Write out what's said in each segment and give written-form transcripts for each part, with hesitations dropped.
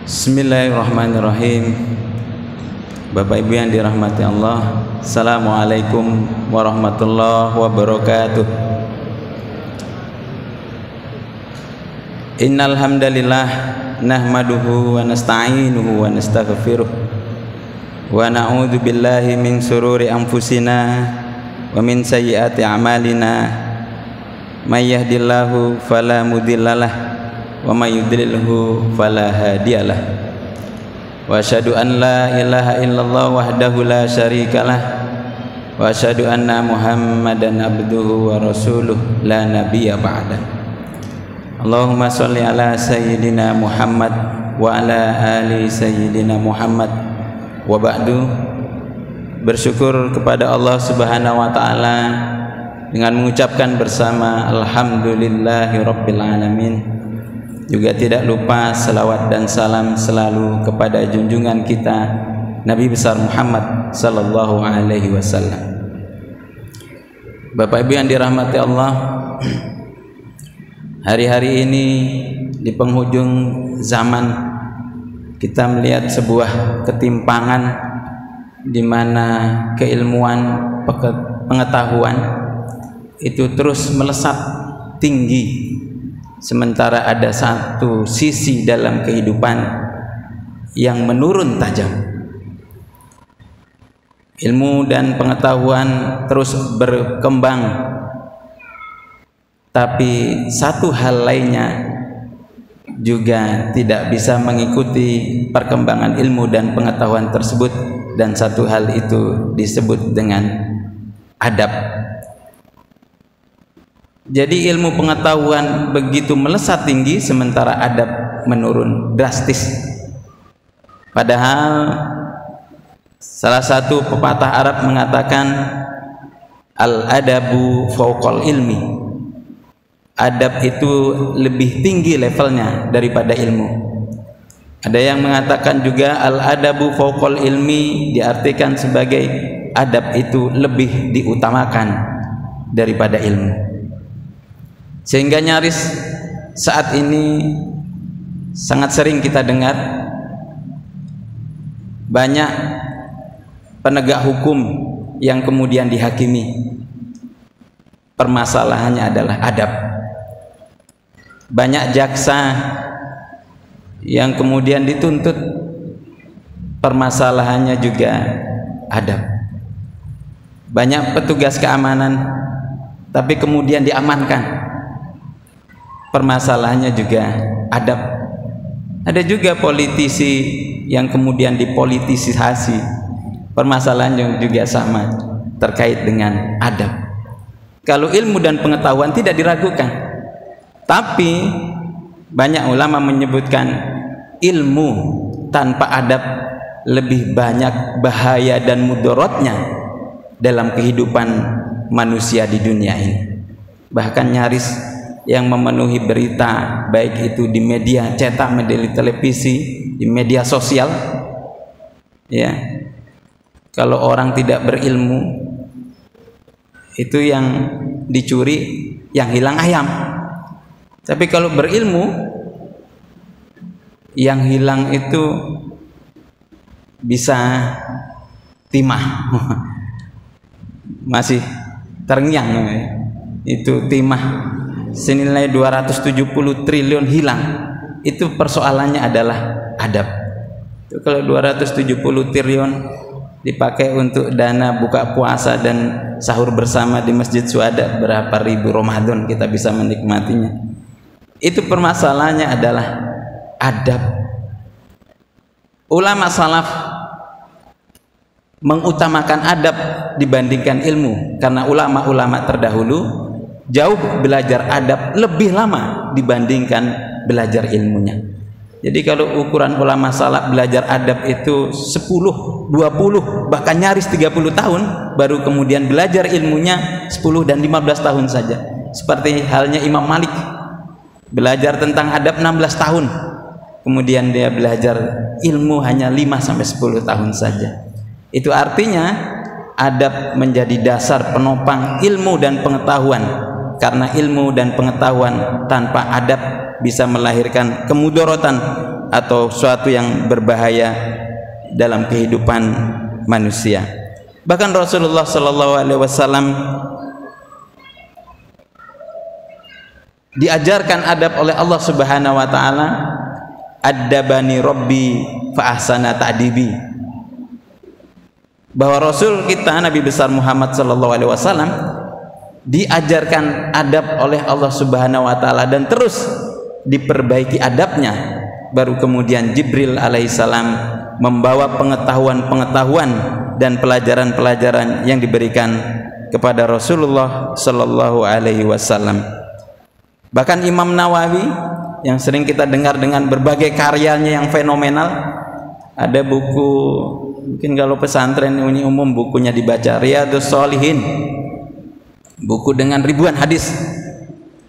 Bismillahirrahmanirrahim. Bapak Ibu yang dirahmati Allah, Assalamualaikum warahmatullahi wabarakatuh. Innal hamdalillah nahmaduhu wa nasta'inuhu wa nastaghfiruh wa na'udzu billahi min shururi anfusina wa min sayyiati a'malina. May yahdihillahu fala mudhillalah wa may yudlilhu fala hadiyalah. Wa asyhadu an la ilaha illallah wahdahu la syarikalah wa asyhadu anna Muhammadan abduhu wa rasuluh la nabiyya ba'da. Allahumma sholli ala sayyidina Muhammad wa ala ali sayyidina Muhammad wa ba'du. Bersyukur kepada Allah Subhanahu wa taala dengan mengucapkan bersama alhamdulillahi rabbil alamin. Juga tidak lupa selawat dan salam selalu kepada junjungan kita Nabi besar Muhammad sallallahu alaihi wasallam. Bapak Ibu yang dirahmati Allah, hari-hari ini di penghujung zaman kita melihat sebuah ketimpangan di mana keilmuan, pengetahuan itu terus melesat tinggi. Sementara ada satu sisi dalam kehidupan yang menurun tajam. Ilmu dan pengetahuan terus berkembang, tapi satu hal lainnya juga tidak bisa mengikuti perkembangan ilmu dan pengetahuan tersebut, dan satu hal itu disebut dengan adab. Jadi ilmu pengetahuan begitu melesat tinggi sementara adab menurun drastis. Padahal salah satu pepatah Arab mengatakan al-adabu fauqal ilmi. Adab itu lebih tinggi levelnya daripada ilmu. Ada yang mengatakan juga al-adabu fauqal ilmi diartikan sebagai adab itu lebih diutamakan daripada ilmu. Sehingga nyaris saat ini sangat sering kita dengar banyak penegak hukum yang kemudian dihakimi. Permasalahannya adalah adab. Banyak jaksa yang kemudian dituntut, permasalahannya juga adab. Banyak petugas keamanan tapi kemudian diamankan, permasalahannya juga adab. Ada juga politisi yang kemudian dipolitisasi, permasalahannya juga sama terkait dengan adab. Kalau ilmu dan pengetahuan tidak diragukan, tapi banyak ulama menyebutkan ilmu tanpa adab lebih banyak bahaya dan mudaratnya dalam kehidupan manusia di dunia ini. Bahkan nyaris yang memenuhi berita, baik itu di media cetak, media televisi, di media sosial, ya, kalau orang tidak berilmu itu yang dicuri, yang hilang ayam. Tapi kalau berilmu, yang hilang itu bisa timah masih terngiang itu timah senilai 270 triliun hilang. Itu persoalannya adalah adab. Itu kalau 270 triliun dipakai untuk dana buka puasa dan sahur bersama di Masjid Syuhada, berapa ribu Ramadan kita bisa menikmatinya. Itu permasalahannya adalah adab. Ulama salaf mengutamakan adab dibandingkan ilmu, karena ulama-ulama terdahulu jauh belajar adab lebih lama dibandingkan belajar ilmunya. Jadi kalau ukuran ulama salaf belajar adab itu 10, 20, bahkan nyaris 30 tahun, baru kemudian belajar ilmunya 10 dan 15 tahun saja. Seperti halnya Imam Malik, belajar tentang adab 16 tahun, kemudian dia belajar ilmu hanya 5 sampai 10 tahun saja. Itu artinya adab menjadi dasar penopang ilmu dan pengetahuan. Karena ilmu dan pengetahuan tanpa adab bisa melahirkan kemudaratan, atau suatu yang berbahaya dalam kehidupan manusia. Bahkan Rasulullah sallallahu alaihi wasallam diajarkan adab oleh Allah Subhanahu wa taala, "Addabani Rabbi fa ahsana ta'dibi." Bahwa Rasul kita Nabi besar Muhammad sallallahu alaihi wasallam diajarkan adab oleh Allah Subhanahu wa taala dan terus diperbaiki adabnya. Baru kemudian Jibril alaihissalam membawa pengetahuan-pengetahuan dan pelajaran-pelajaran yang diberikan kepada Rasulullah sallallahu alaihi wasallam. Bahkan Imam Nawawi yang sering kita dengar dengan berbagai karyanya yang fenomenal, ada buku, mungkin kalau pesantren ini umum bukunya dibaca, Riyadhus Shalihin, buku dengan ribuan hadis,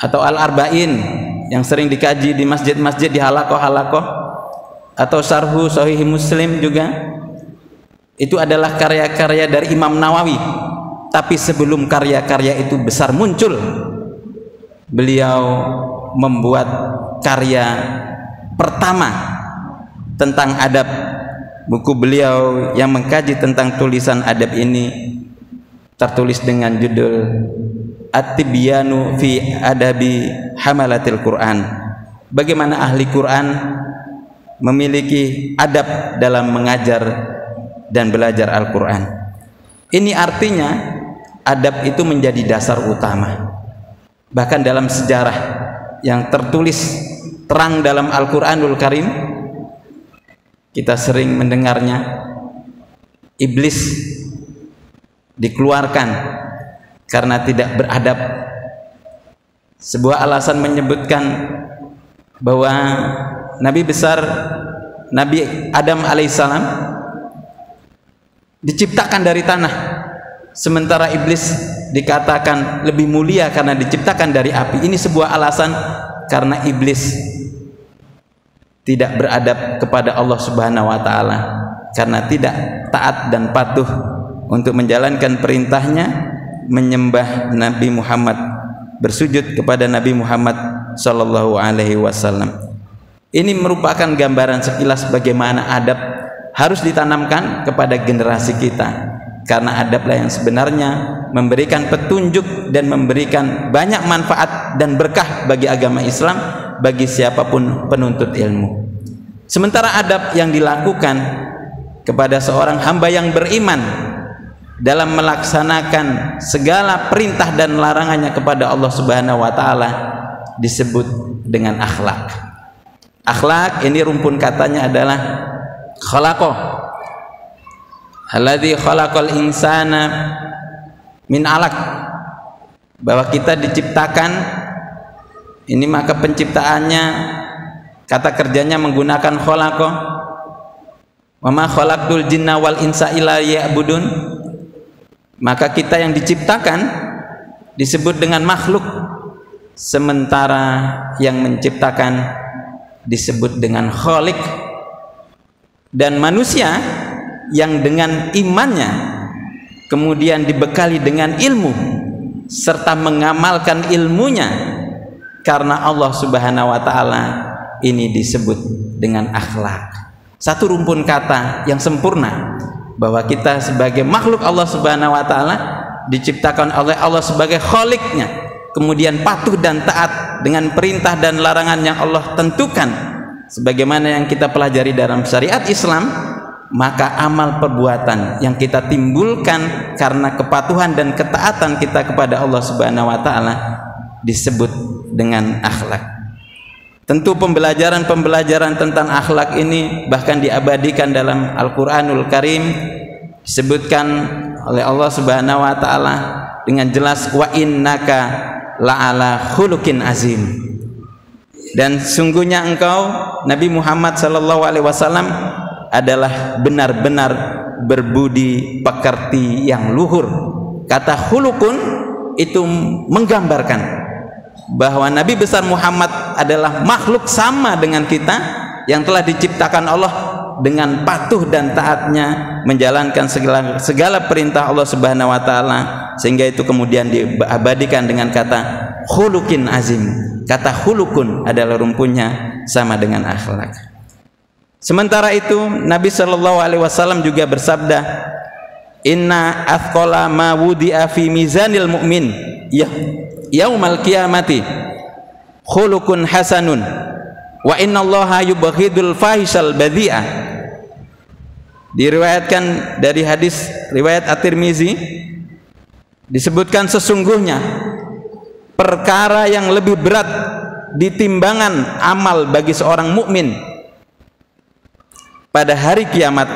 atau Al-Arba'in yang sering dikaji di masjid-masjid, di halakoh-halakoh, atau Syarhu Sahih Muslim juga. Itu adalah karya-karya dari Imam Nawawi. Tapi sebelum karya-karya itu besar muncul, beliau membuat karya pertama tentang adab. Buku beliau yang mengkaji tentang tulisan adab ini tertulis dengan judul At-Tibyanu fi Adabi Hamalatil Quran. Bagaimana ahli Quran memiliki adab dalam mengajar dan belajar Al-Quran. Ini artinya adab itu menjadi dasar utama. Bahkan dalam sejarah yang tertulis terang dalam Al-Quranul Karim, kita sering mendengarnya, iblis dikeluarkan karena tidak beradab. Sebuah alasan menyebutkan bahwa Nabi besar Nabi Adam alaihissalam diciptakan dari tanah, sementara iblis dikatakan lebih mulia karena diciptakan dari api. Ini sebuah alasan karena iblis tidak beradab kepada Allah Subhanahu wa taala, karena tidak taat dan patuh untuk menjalankan perintahnya, menyembah Nabi Muhammad, bersujud kepada Nabi Muhammad sallallahu alaihi wasallam. Ini merupakan gambaran sekilas bagaimana adab harus ditanamkan kepada generasi kita. Karena adablah yang sebenarnya memberikan petunjuk dan memberikan banyak manfaat dan berkah bagi agama Islam, bagi siapapun penuntut ilmu. Sementara adab yang dilakukan kepada seorang hamba yang beriman dalam melaksanakan segala perintah dan larangannya kepada Allah Subhanahu wa taala disebut dengan akhlak. Akhlak ini rumpun katanya adalah khalaqah, alladzi khalaqal insana min alaq, bahwa kita diciptakan ini, maka penciptaannya kata kerjanya menggunakan khalaqah. Wa ma khalaqtul jinna wal insa illa liya'budun, maka kita yang diciptakan disebut dengan makhluk, sementara yang menciptakan disebut dengan khaliq. Dan manusia yang dengan imannya kemudian dibekali dengan ilmu serta mengamalkan ilmunya karena Allah Subhanahu wa taala, ini disebut dengan akhlak. Satu rumpun kata yang sempurna bahwa kita sebagai makhluk Allah Subhanahu wa taala diciptakan oleh Allah sebagai khaliqnya, kemudian patuh dan taat dengan perintah dan larangan yang Allah tentukan sebagaimana yang kita pelajari dalam syariat Islam. Maka amal perbuatan yang kita timbulkan karena kepatuhan dan ketaatan kita kepada Allah Subhanahu wa taala disebut dengan akhlak. Tentu pembelajaran tentang akhlak ini bahkan diabadikan dalam Al-Qur'anul Karim. Disebutkan oleh Allah Subhanahu wa taala dengan jelas, wa innaka la'ala khuluqin azim. Dan sungguhnya engkau Nabi Muhammad sallallahu alaihi wasallam adalah benar-benar berbudi pekerti yang luhur. Kata khulukun itu menggambarkan bahwa Nabi besar Muhammad adalah makhluk sama dengan kita yang telah diciptakan Allah dengan patuh dan taatnya menjalankan segala perintah Allah Subhanahu wa taala, sehingga itu kemudian diabadikan dengan kata khuluqin azim. Kata khulukun adalah rumpunnya sama dengan akhlak. Sementara itu Nabi sallallahu alaihi wasallam juga bersabda, inna athqala ma wudi'a fi mizanil mu'min yaumal qiyamati khuluqun hasanun wa innallaha yubghidul fahisal badhi'ah. Diriwayatkan dari hadis riwayat At-Tirmizi, disebutkan sesungguhnya perkara yang lebih berat di timbangan amal bagi seorang mukmin pada hari kiamat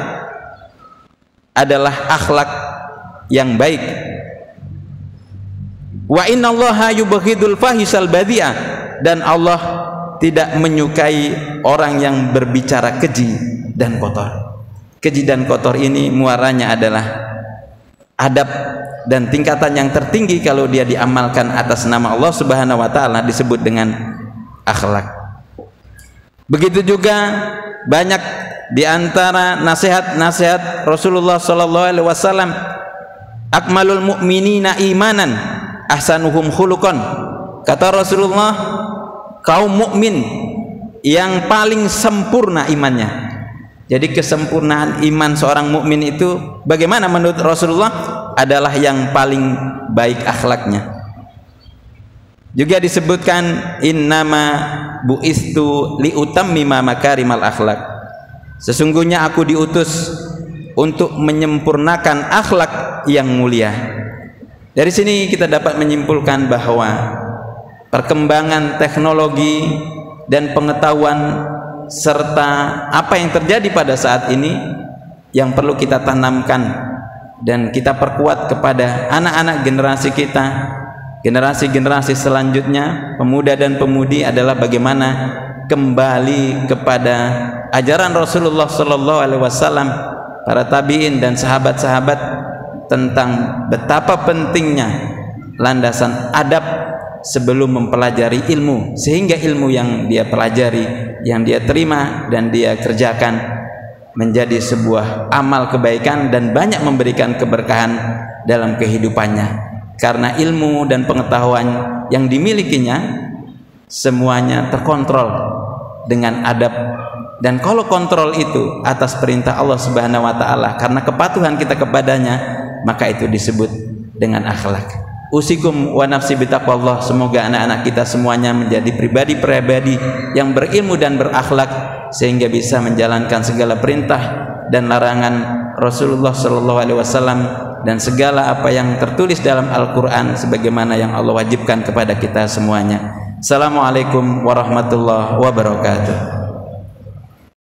adalah akhlak yang baik. Wa innallaha yubghidul fahisal badhi'ah, dan Allah tidak menyukai orang yang berbicara keji dan kotor. Keji dan kotor ini muaranya adalah adab dan tingkatan yang tertinggi kalau dia diamalkan atas nama Allah Subhanahu wa taala disebut dengan akhlak. Begitu juga banyak di antara nasihat-nasihat Rasulullah sallallahu alaihi wasallam, akmalul mu'minina imanan ahsanuhum khuluqan. Kata Rasulullah, kaum mukmin yang paling sempurna imannya. Jadi kesempurnaan iman seorang mukmin itu bagaimana menurut Rasulullah? Adalah yang paling baik akhlaknya. Juga disebutkan innama bu'istu liutammima makarimal akhlak. Sesungguhnya aku diutus untuk menyempurnakan akhlak yang mulia. Dari sini kita dapat menyimpulkan bahwa perkembangan teknologi dan pengetahuan serta apa yang terjadi pada saat ini yang perlu kita tanamkan dan kita perkuat kepada anak-anak generasi kita, generasi-generasi selanjutnya, pemuda dan pemudi, adalah bagaimana kembali kepada ajaran Rasulullah sallallahu alaihi wasallam, para tabi'in dan sahabat-sahabat tentang betapa pentingnya landasan adab sebelum mempelajari ilmu, sehingga ilmu yang dia pelajari, yang dia terima dan dia kerjakan menjadi sebuah amal kebaikan dan banyak memberikan keberkahan dalam kehidupannya. Karena ilmu dan pengetahuan yang dimilikinya semuanya terkontrol dengan adab, dan kalau kontrol itu atas perintah Allah Subhanahu wa taala karena kepatuhan kita kepadanya, maka itu disebut dengan akhlak. Usikum wa nafsi bitaqwallah. Semoga anak-anak kita semuanya menjadi pribadi-pribadi yang berilmu dan berakhlak sehingga bisa menjalankan segala perintah dan larangan Rasulullah sallallahu alaihi wasallam dan segala apa yang tertulis dalam Al-Qur'an sebagaimana yang Allah wajibkan kepada kita semuanya. Assalamualaikum warahmatullahi wabarakatuh.